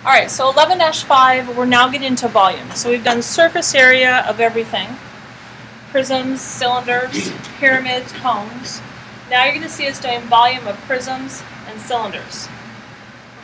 All right, so 11-5, we're now getting into volume. So we've done surface area of everything. Prisms, cylinders, pyramids, cones. Now you're going to see us doing volume of prisms and cylinders.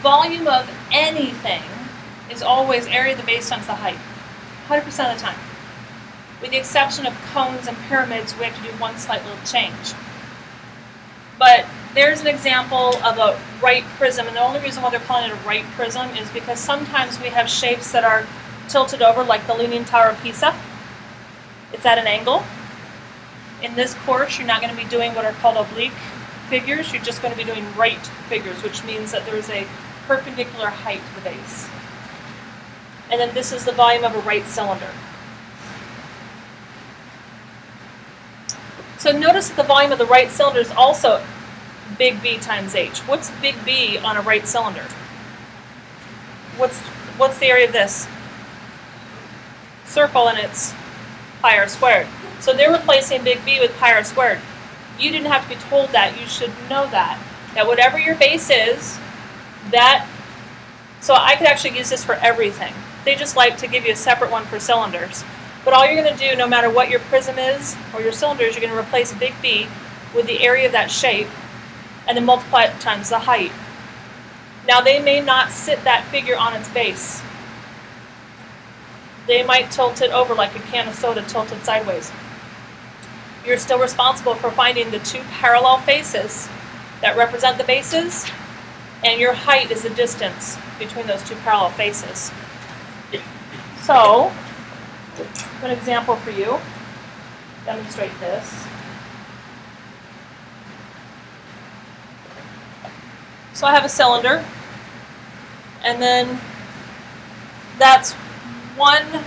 Volume of anything is always area of the base times the height, 100% of the time. With the exception of cones and pyramids, we have to do one slight little change. But there's an example of a right prism, and the only reason why they're calling it a right prism is because sometimes we have shapes that are tilted over, like the Leaning Tower of Pisa. It's at an angle. In this course, you're not going to be doing what are called oblique figures. You're just going to be doing right figures, which means that there is a perpendicular height to the base. And then this is the volume of a right cylinder. So notice that the volume of the right cylinder is also big B times H. What's big B on a right cylinder? What's the area of this? Circle, and it's pi r squared. So they're replacing big B with pi r squared. You didn't have to be told that. You should know that. That whatever your base is, so I could actually use this for everything. They just like to give you a separate one for cylinders. But all you're going to do, no matter what your prism is or your cylinder is, you're going to replace big B with the area of that shape and then multiply it times the height. Now they may not sit that figure on its base. They might tilt it over like a can of soda tilted sideways. You're still responsible for finding the two parallel faces that represent the bases, and your height is the distance between those two parallel faces. So, an example for you, demonstrate this. So I have a cylinder, and then that's 1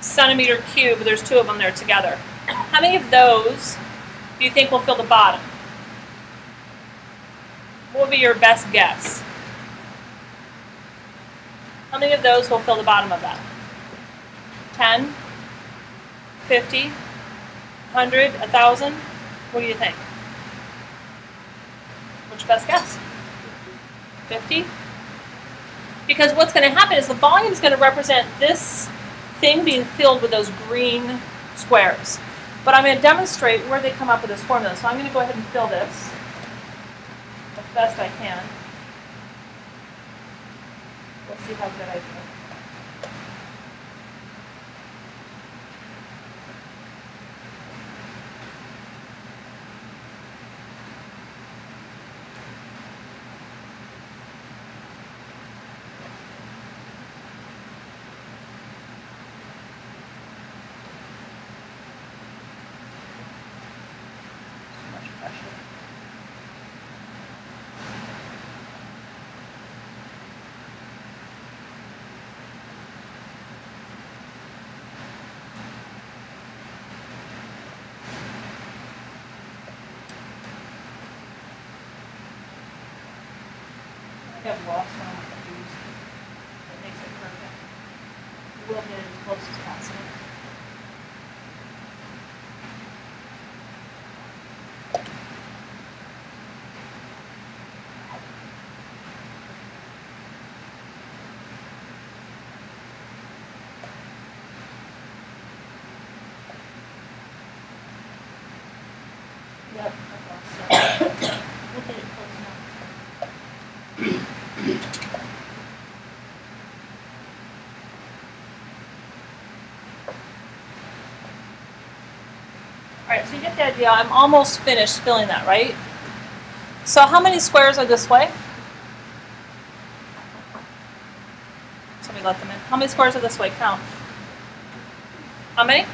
centimeter cube. There's 2 of them there together. How many of those do you think will fill the bottom? What would be your best guess? How many of those will fill the bottom of that? 10? 50? 100? 1,000? What do you think? What's your best guess? 50? Because what's going to happen is the volume is going to represent this thing being filled with those green squares. But I'm going to demonstrate where they come up with this formula. So I'm going to go ahead and fill this as best I can. We'll see how good I do. I've lost one of the views. That makes it perfect. We'll get it as close as possible. Yep, I've lost that. We'll get it close enough. Alright, so you get the idea. I'm almost finished filling that, right? So how many squares are this way? Somebody let them in. How many squares are this way? Count. How many?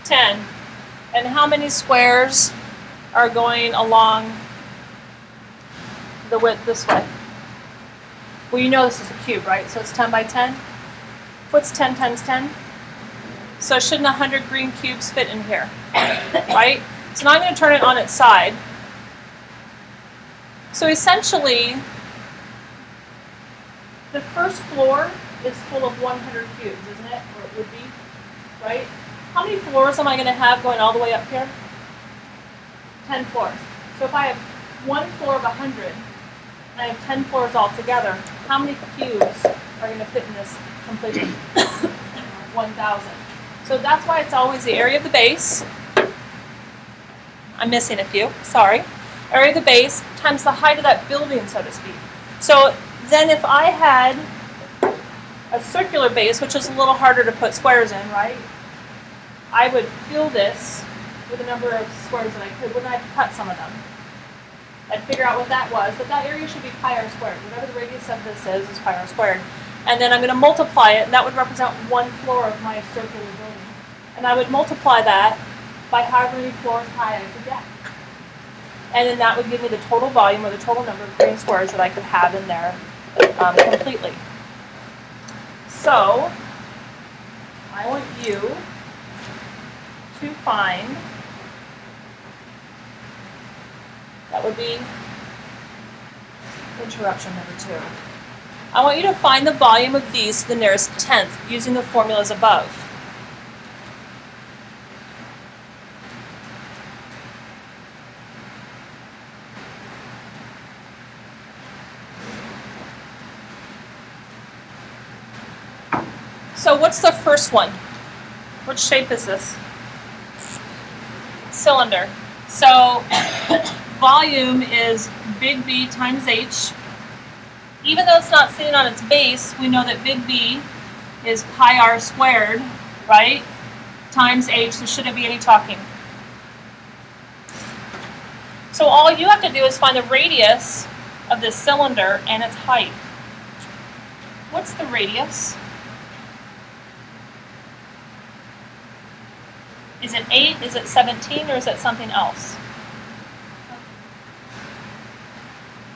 10. And how many squares are going along the width this way? Well, you know this is a cube, right? So it's 10 by 10. What's 10 times 10? So shouldn't 100 green cubes fit in here, right? So now I'm going to turn it on its side. So essentially, the first floor is full of 100 cubes, isn't it? Or it would be, right? How many floors am I going to have going all the way up here? 10 floors. So if I have one floor of 100, and I have 10 floors altogether, how many cubes are going to fit in this completely? 1,000. So that's why it's always the area of the base. I'm missing a few, sorry. Area of the base times the height of that building, so to speak. So then if I had a circular base, which is a little harder to put squares in, right? I would fill this with the number of squares that I could. Wouldn't I have to cut some of them? I'd figure out what that was, but that area should be pi r squared. Whatever the radius of this is pi r squared. And then I'm going to multiply it, and that would represent one floor of my circular building. And I would multiply that by however many floors high I could get. And then that would give me the total volume, or the total number of green squares that I could have in there completely. So, I want you to find, that would be interruption number 2. I want you to find the volume of these to the nearest tenth using the formulas above. So what's the first one? Which shape is this? Cylinder. So volume is big B times H. Even though it's not sitting on its base, we know that big B is pi r squared, right? Times H, so shouldn't be any talking. So all you have to do is find the radius of this cylinder and its height. What's the radius? Is it 8, is it 17, or is it something else?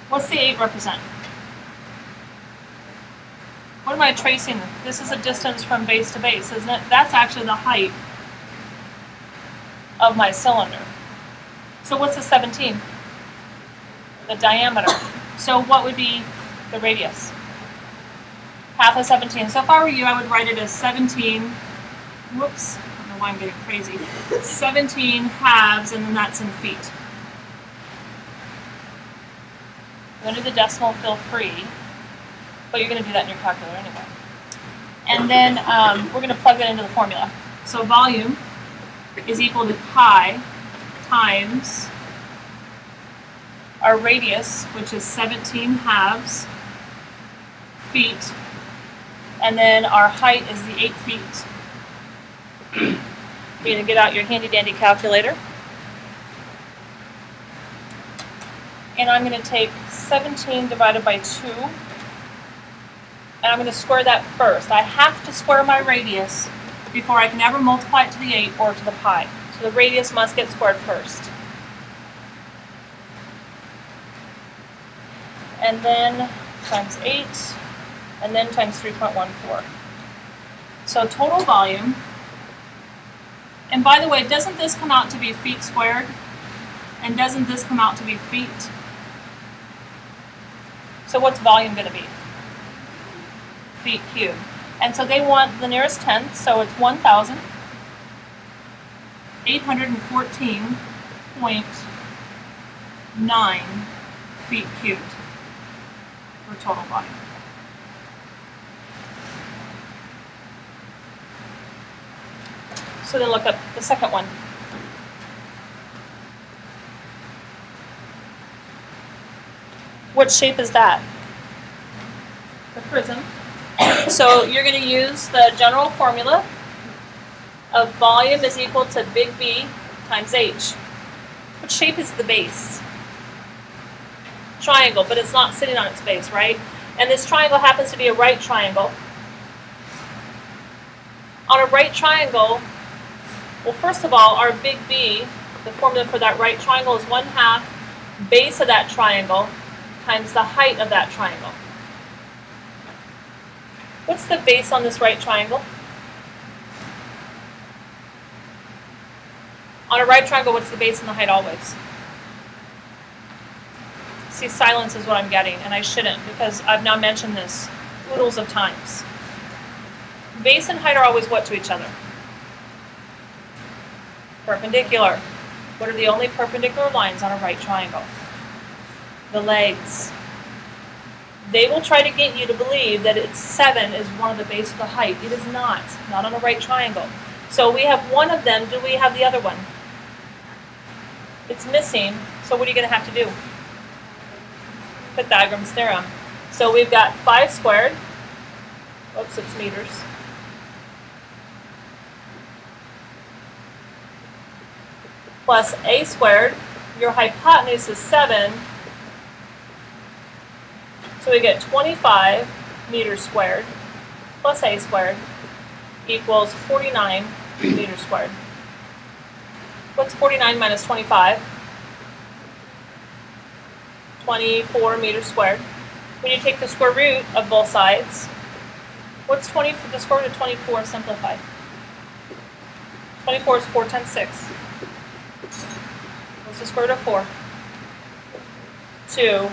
What's the 8 represent? What am I tracing? This is a distance from base to base, isn't it? That's actually the height of my cylinder. So what's the 17? The diameter. So what would be the radius? Half of 17. So if I were you, I would write it as 17, whoops, I don't know why I'm getting crazy, 17 halves, and then that's in feet. Go to the decimal, feel free, but you're going to do that in your calculator anyway. And then we're going to plug that into the formula. So volume is equal to pi times our radius, which is 17 halves, feet, and then our height is the 8 feet. You're going to get out your handy dandy calculator. And I'm going to take 17 divided by 2, and I'm going to square that first. I have to square my radius before I can ever multiply it to the 8 or to the pi. So the radius must get squared first. And then times 8, and then times 3.14. So total volume, and by the way, doesn't this come out to be feet squared? And doesn't this come out to be feet? So what's volume going to be? Feet cubed. And so they want the nearest tenth, so it's 1,814.9 feet cubed for total volume. So then look up the second one. What shape is that? The prism. So you're going to use the general formula of volume is equal to big B times H. What shape is the base? Triangle, but it's not sitting on its base, right? And this triangle happens to be a right triangle. On a right triangle, well, first of all, our big B, the formula for that right triangle is 1/2 base of that triangle times the height of that triangle. What's the base on this right triangle? On a right triangle, what's the base and the height always? See, silence is what I'm getting, and I shouldn't, because I've now mentioned this oodles of times. Base and height are always what to each other? Perpendicular. What are the only perpendicular lines on a right triangle? The legs. They will try to get you to believe that it's 7 is one of the base of the height. It is not on a right triangle. So we have one of them. Do we have the other one? It's missing. So what are you going to have to do? Pythagorean's theorem. So we've got 5 squared. Oops, it's meters. Plus a squared. Your hypotenuse is 7. So we get 25 meters squared plus a squared equals 49 meters squared. What's 49 minus 25? 24 meters squared. When you take the square root of both sides, what's the square root of 24 simplified? 24 is 4 times 6. What's the square root of 4? 2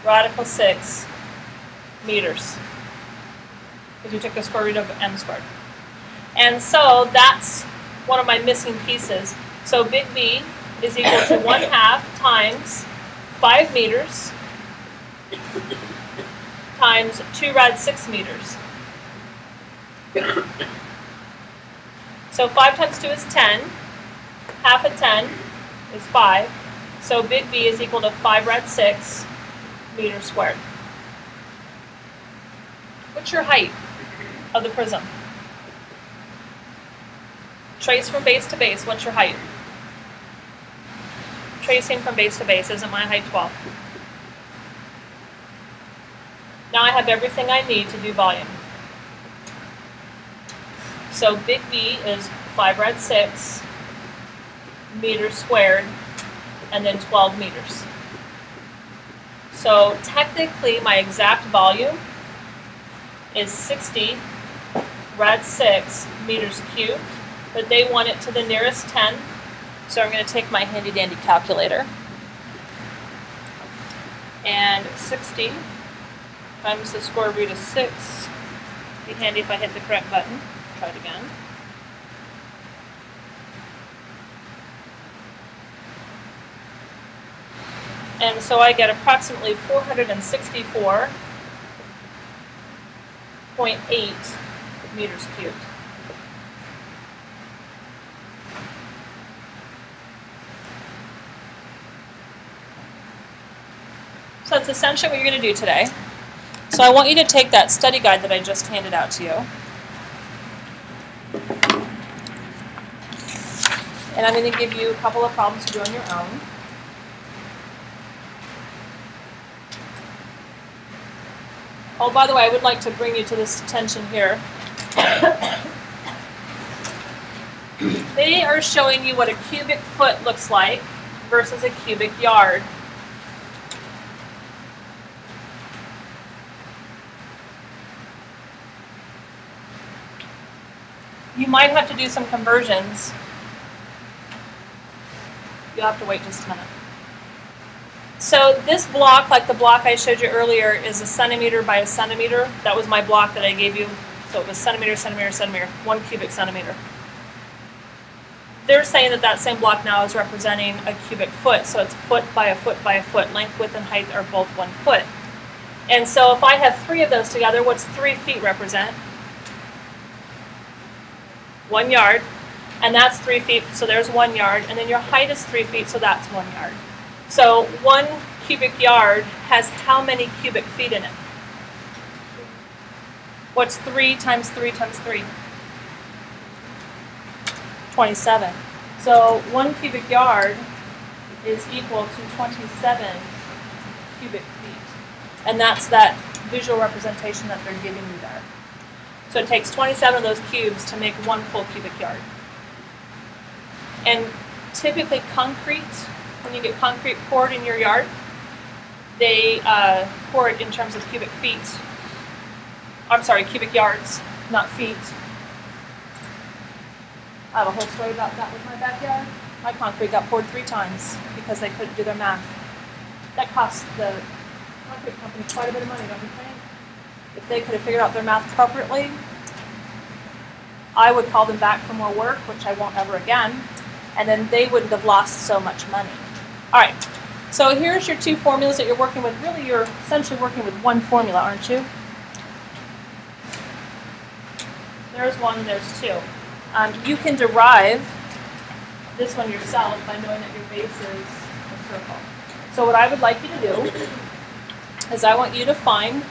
radical 6 meters. Because we took the square root of m squared. And so that's one of my missing pieces. So big B is equal to 1/2 times 5 meters times 2 rad 6 meters. So 5 times 2 is 10. Half of 10 is 5. So big B is equal to 5 rad 6 meters squared. What's your height of the prism? Trace from base to base. What's your height? Tracing from base to base. Isn't my height 12? Now I have everything I need to do volume. So big B is 5 rad 6 meters squared and then 12 meters. So technically my exact volume is 60 rad 6 meters cubed, but they want it to the nearest 10, so I'm going to take my handy dandy calculator. And 60 times the square root of 6, be handy if I hit the correct button. Try it again. And so I get approximately 464.8 meters cubed. So that's essentially what you're going to do today. So I want you to take that study guide that I just handed out to you. And I'm going to give you a couple of problems to do on your own. Oh, by the way, I would like to bring you to this attention here. They are showing you what a cubic foot looks like versus a cubic yard. You might have to do some conversions. You'll have to wait just a minute. So this block, like the block I showed you earlier, is a centimeter by a centimeter. That was my block that I gave you. So it was centimeter, centimeter, centimeter, 1 cubic centimeter. They're saying that that same block now is representing a cubic foot. So it's foot by a foot by a foot. Length, width, and height are both 1 foot. And so if I have 3 of those together, what's 3 feet represent? 1 yard. And that's 3 feet, so there's 1 yard. And then your height is 3 feet, so that's 1 yard. So 1 cubic yard has how many cubic feet in it? What's 3 times 3 times 3? 27. So 1 cubic yard is equal to 27 cubic feet. And that's that visual representation that they're giving you there. So it takes 27 of those cubes to make 1 full cubic yard. And typically concrete, when you get concrete poured in your yard, they pour it in terms of cubic feet. I'm sorry, cubic yards, not feet. I have a whole story about that with my backyard. My concrete got poured 3 times because they couldn't do their math. That cost the concrete company quite a bit of money, don't you think? If they could have figured out their math appropriately, I would call them back for more work, which I won't ever again, and then they wouldn't have lost so much money. All right, So here's your two formulas that you're working with. Really, you're essentially working with one formula, aren't you? There's one, there's two. You can derive this one yourself by knowing that your base is a circle. So what I would like you to do is I want you to find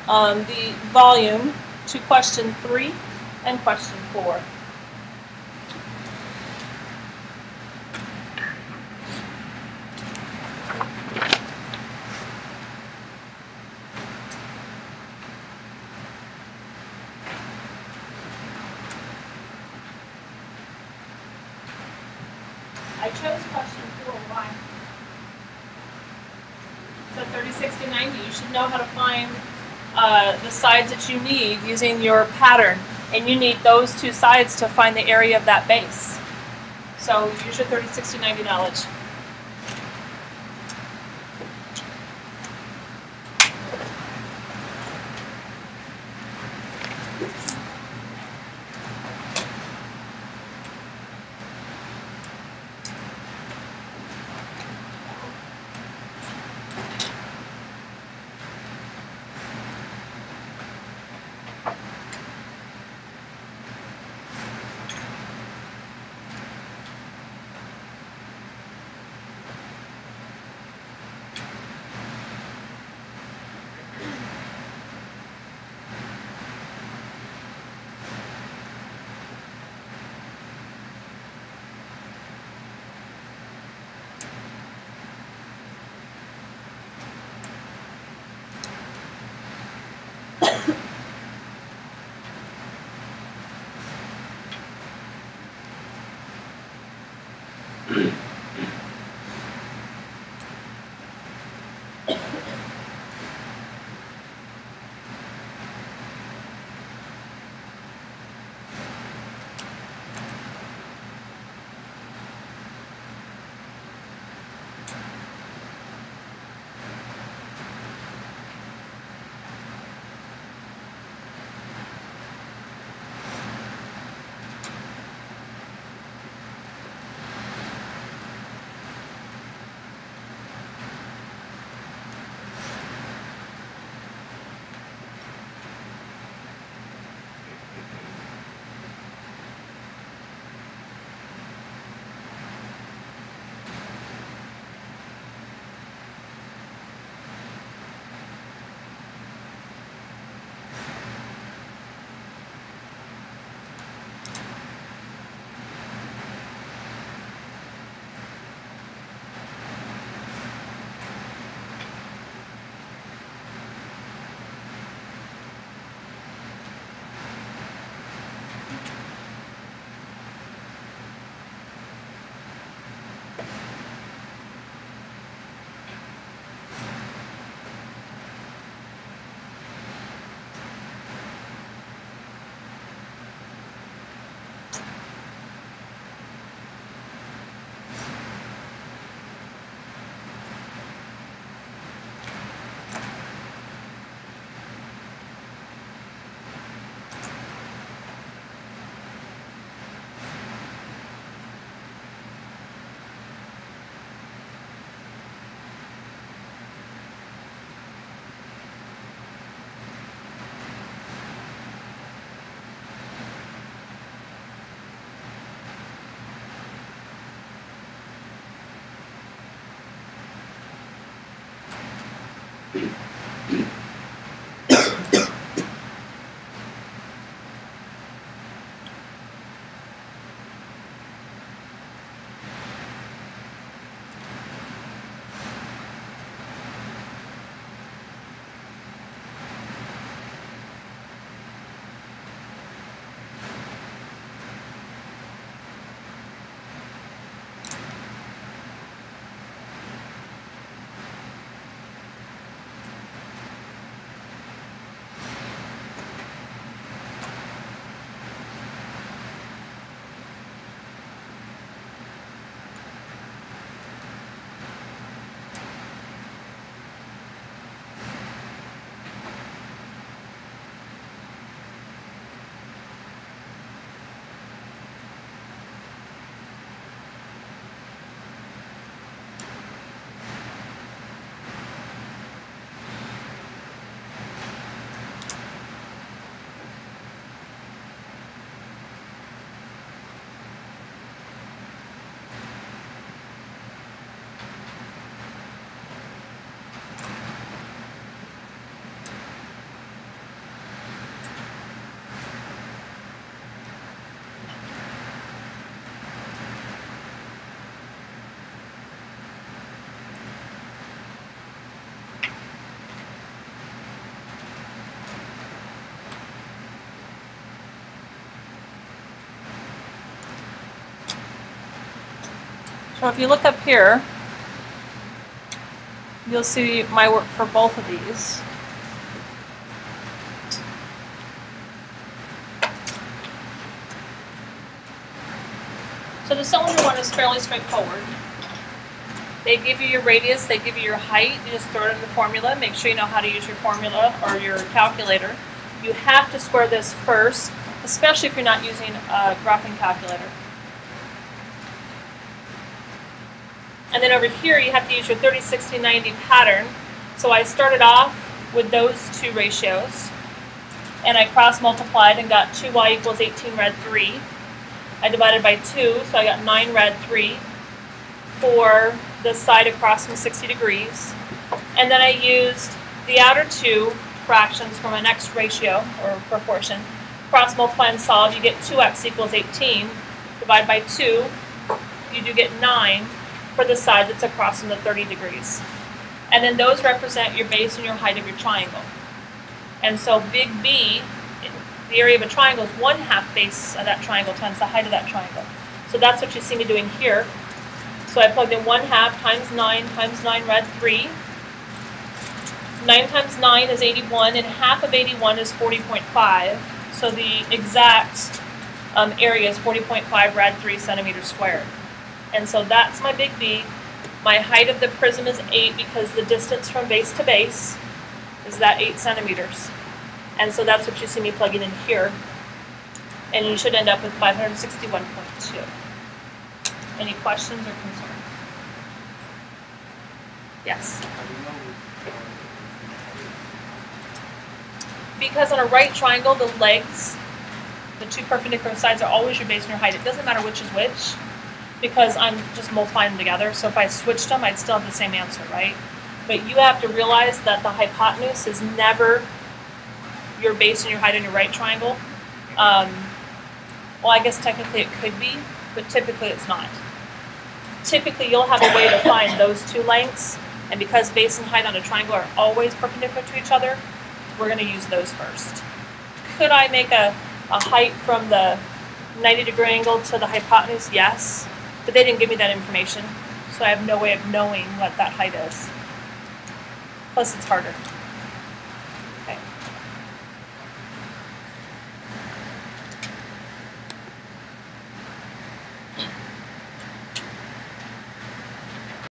the volume to question 3 and question 4. I chose question 4. Why? So 30, 60, 90. You should know how to find the sides that you need using your pattern. And you need those two sides to find the area of that base. So use your 30, 60, 90 knowledge. So if you look up here, you'll see my work for both of these. So the cylinder one is fairly straightforward. They give you your radius, they give you your height, you just throw it in the formula. Make sure you know how to use your formula or your calculator. You have to square this first, especially if you're not using a graphing calculator. And then over here you have to use your 30, 60, 90 pattern. So I started off with those two ratios, and I cross multiplied and got 2y equals 18 red 3. I divided by 2, so I got 9 red 3 for the side across from 60 degrees. And then I used the outer two fractions from my next ratio or proportion. Cross multiply and solve, you get 2x equals 18. Divide by 2, you do get 9 for the side that's across from the 30 degrees. And then those represent your base and your height of your triangle. And so big B, the area of a triangle, is 1/2 base of that triangle times the height of that triangle. So that's what you see me doing here. So I plugged in 1/2 times 9 red 3. 9 times 9 is 81, and half of 81 is 40.5. So the exact area is 40.5 rad 3 centimeters squared. And so that's my big B. My height of the prism is 8 because the distance from base to base is that 8 centimeters. And so that's what you see me plugging in here. And you should end up with 561.2. Any questions or concerns? Yes? Because on a right triangle, the legs, the two perpendicular sides, are always your base and your height. It doesn't matter which is which, because I'm just multiplying them together. So if I switched them, I'd still have the same answer, right? But you have to realize that the hypotenuse is never your base and your height in your right triangle. Well, I guess technically it could be, but typically it's not. Typically you'll have a way to find those two lengths, and because base and height on a triangle are always perpendicular to each other, we're going to use those first. Could I make a height from the 90-degree angle to the hypotenuse? Yes, but they didn't give me that information, so I have no way of knowing what that height is. Plus it's harder.